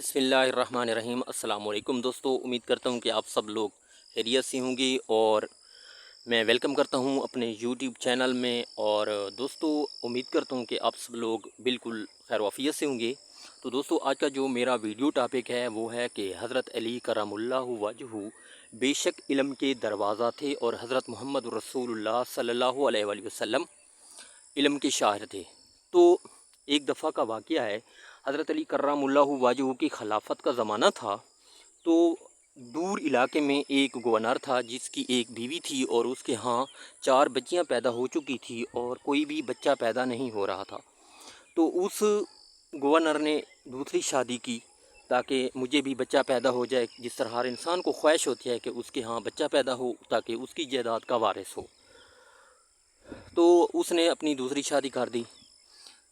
बिस्मिल्लाहिर्रहमानिर्रहीम। अस्सलाम वालेकुम दोस्तों, उम्मीद करता हूँ कि आप सब लोग खैरियत से होंगे और मैं वेलकम करता हूँ अपने यूट्यूब चैनल में। और दोस्तों, उम्मीद करता हूँ कि आप सब लोग बिल्कुल खैर वाफियत से होंगे। तो दोस्तों, आज का जो मेरा वीडियो टॉपिक है वो है कि हज़रत अली करमुल्लाहु वजहू बेशक इल्म के दरवाज़ा थे और हज़रत मोहम्मद रसूलुल्लाह सल्लल्लाहु अलैहि वसल्लम इल्म के शाहिर थे। तो एक दफ़ा का वाक़या है, हज़रत अली करमुल्लाहु वजहू की खिलाफत का ज़माना था। तो दूर इलाके में एक गवर्नर था जिसकी एक बीवी थी और उसके यहाँ 4 बच्चियाँ पैदा हो चुकी थी और कोई भी बच्चा पैदा नहीं हो रहा था। तो उस गवर्नर ने दूसरी शादी की ताकि मुझे भी बच्चा पैदा हो जाए, जिस तरह हर इंसान को ख्वाहिश होती है कि उसके यहाँ बच्चा पैदा हो ताकि उसकी जायदाद का वारिस हो। तो उसने अपनी दूसरी शादी कर दी।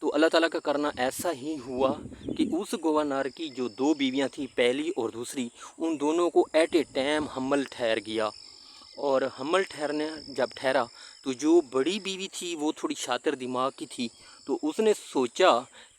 तो अल्लाह ताला का करना ऐसा ही हुआ कि उस गवर्नर की जो 2 बीवियां थी, पहली और दूसरी, उन दोनों को एट ए टाइम हम्मल ठहर गया। और हम्मल ठहरने जब ठहरा तो जो बड़ी बीवी थी वो थोड़ी शातिर दिमाग की थी। तो उसने सोचा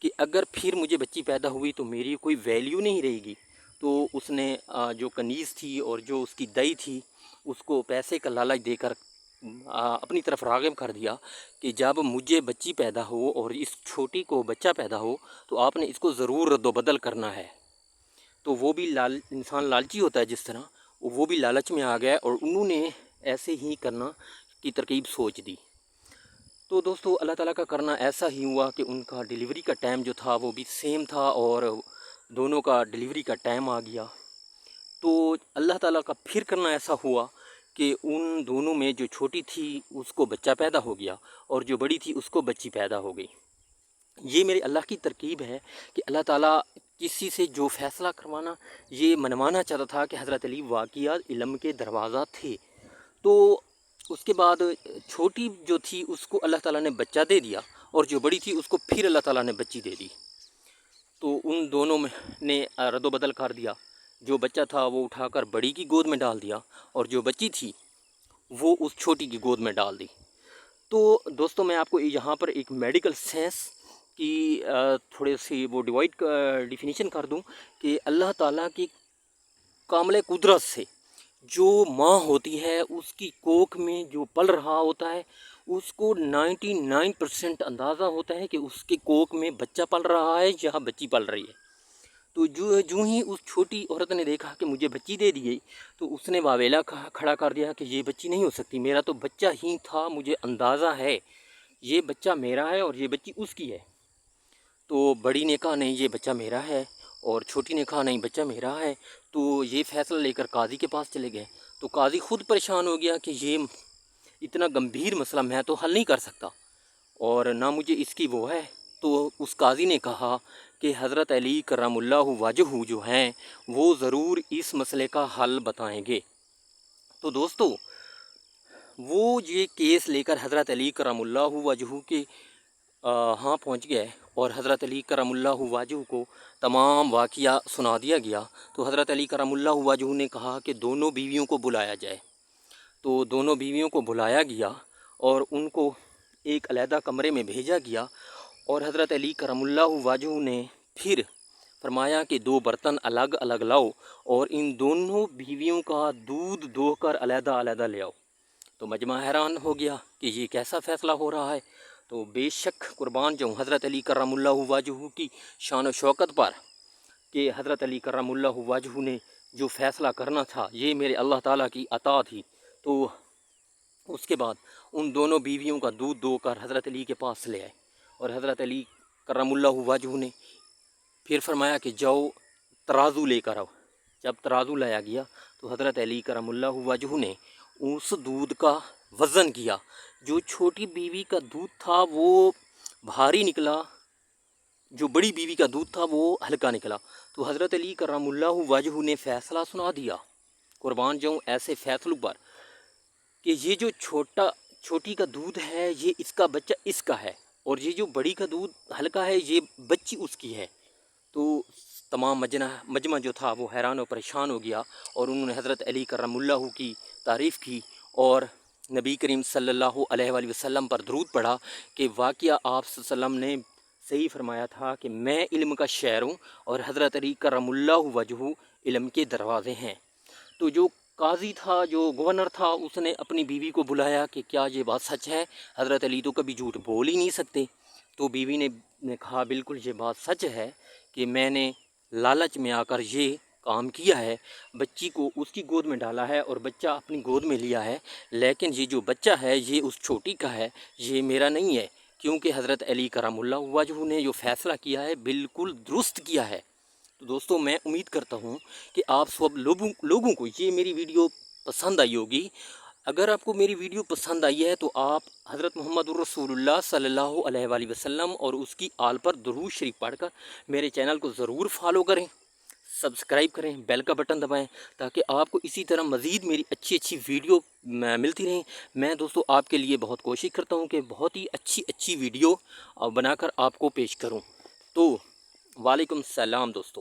कि अगर फिर मुझे बच्ची पैदा हुई तो मेरी कोई वैल्यू नहीं रहेगी। तो उसने जो कनीज़ थी और जो उसकी दई थी उसको पैसे का लालच देकर अपनी तरफ राग़िब कर दिया कि जब मुझे बच्ची पैदा हो और इस छोटी को बच्चा पैदा हो तो आपने इसको ज़रूर रद्दोबदल करना है। तो वो भी इंसान लालची होता है जिस तरह, वो भी लालच में आ गया और उन्होंने ऐसे ही करना की तरकीब सोच दी। तो दोस्तों, अल्लाह ताला का करना ऐसा ही हुआ कि उनका डिलीवरी का टाइम जो था वो भी सेम था और दोनों का डिलीवरी का टाइम आ गया। तो अल्लाह ताला का फिर करना ऐसा हुआ कि उन दोनों में जो छोटी थी उसको बच्चा पैदा हो गया और जो बड़ी थी उसको बच्ची पैदा हो गई। ये मेरे अल्लाह की तरकीब है कि अल्लाह ताला किसी से जो फ़ैसला करवाना, ये मनवाना चाहता था कि हज़रत अली वाक़िया इल्म के दरवाज़ा थे। तो उसके बाद छोटी जो थी उसको अल्लाह ताला ने बच्चा दे दिया और जो बड़ी थी उसको फिर अल्लाह ताला ने बच्ची दे दी। तो उन दोनों में ने रद्दोबदल कर दिया। जो बच्चा था वो उठाकर बड़ी की गोद में डाल दिया और जो बच्ची थी वो उस छोटी की गोद में डाल दी। तो दोस्तों, मैं आपको यहाँ पर एक मेडिकल सेंस की थोड़ी सी वो डिफिनीशन कर दूँ कि अल्लाह ताला की कामले कुदरत से जो माँ होती है उसकी कोख में जो पल रहा होता है उसको 99% अंदाज़ा होता है कि उसके कोख में बच्चा पल रहा है या बच्ची पल रही है। तो जो ही उस छोटी औरत ने देखा कि मुझे बच्ची दे दी गई तो उसने वावेला खड़ा कर दिया कि ये बच्ची नहीं हो सकती, मेरा तो बच्चा ही था, मुझे अंदाज़ा है ये बच्चा मेरा है और ये बच्ची उसकी है। तो बड़ी ने कहा नहीं, ये बच्चा मेरा है, और छोटी ने कहा नहीं, बच्चा मेरा है। तो ये फ़ैसला लेकर काजी के पास चले गए। तो काजी ख़ुद परेशान हो गया कि ये इतना गंभीर मसला मैं तो हल नहीं कर सकता और ना मुझे इसकी वो है। तो उस काजी ने कहा कि हज़रत अली करमुल्लाहु वजहू जो हैं वो ज़रूर इस मसले का हल बताएंगे। तो दोस्तों, वो ये केस लेकर हज़रत अली करमुल्लाहु वजहू के हाँ पहुँच गए और हज़रत अली करमुल्लाहु वजहू को तमाम वाक़िया सुना दिया गया। तो हज़रत अली करमुल्लाहु वजहू ने कहा कि दोनों बीवियों को बुलाया जाए। तो दोनों बीवियों को बुलाया गया और उनको एक अलहदा कमरे में भेजा गया और हज़रत अली करमुल्लाहु वजहू ने फिर फरमाया कि 2 बर्तन अलग अलग लाओ और इन दोनों बीवियों का दूध दोहकर अलहदा अलहदा ले आओ। तो मजमा हैरान हो गया कि ये कैसा फ़ैसला हो रहा है। तो बेशक कुर्बान जाऊँ हज़रत अली करमुल्लाहु वजहू की शान व शौकत पर कि हज़रत अली करमुल्लाहु वजहू ने जो फ़ैसला करना था ये मेरे अल्लाह ताला की अता थी। तो उसके बाद उन दोनों बीवियों का दूध दोकर हज़रत अली के पास ले आए और हज़रत अली करमुल्लाहु वजहू ने फिर फरमाया कि जाओ तराजू लेकर आओ। जब तराजू लाया गया तो हज़रत अली करमुल्लाहु वजहू ने उस दूध का वज़न किया। जो छोटी बीवी का दूध था वो भारी निकला, जो बड़ी बीवी का दूध था वो हल्का निकला। तो हज़रत अली करमुल्लाहु वजहू ने फ़ैसला सुना दिया, कुर्बान जाऊँ ऐसे फ़ैसलों पर, कि ये जो छोटी का दूध है ये इसका बच्चा इसका है और ये जो बड़ी का दूध हल्का है ये बच्ची उसकी है। तो तमाम मजमा जो था वो हैरान और परेशान हो गया और उन्होंने हज़रत अली करमुल्लाहु की तारीफ़ की और नबी करीम सल्लल्लाहु अलैहि वसल्लम पर दरूद पढ़ा कि वाक़या आप सल्लम ने صحیح فرمایا تھا کہ میں علم کا شاعر ہوں اور حضرت علی کرم اللہ وجہ علم کے دروازے ہیں۔ تو جو قاضی تھا، جو گورنر تھا، اس نے اپنی بیوی کو بلایا کہ کیا یہ بات سچ ہے؟ حضرت علی تو کبھی جھوٹ بول ہی نہیں سکتے۔ تو بیوی نے کہا بالکل یہ بات سچ ہے کہ میں نے لالچ میں آ کر یہ کام کیا ہے، بچی کو اس کی گود میں ڈالا ہے اور بچہ اپنی گود میں لیا ہے، لیکن یہ جو بچہ ہے یہ اس چھوٹی کا ہے، یہ میرا نہیں ہے، کیونکہ حضرت علی کرم اللہ وجہ نے جو فیصلہ کیا ہے بالکل درست کیا ہے۔ تو دوستو میں امید کرتا ہوں کہ آپ سب لوگوں کو یہ میری ویڈیو پسند آئی ہوگی۔ اگر آپ کو میری ویڈیو پسند آئی ہے تو آپ حضرت محمد الرسول اللہ صلی اللہ علیہ وآلہ وسلم اور اس کی آل پر درود شریف پڑھ کر میرے چینل کو ضرور فالو کریں، سبسکرائب کریں، بیل کا بٹن دبائیں تاکہ آپ کو اسی طرح مزید میری اچھی ویڈیو ملتی رہیں۔ میں دوستو آپ کے لیے بہت کوشش کرتا ہوں کہ بہت ہی اچھی ویڈیو بنا کر آپ کو پیش کروں۔ تو وعلیکم السلام دوستو۔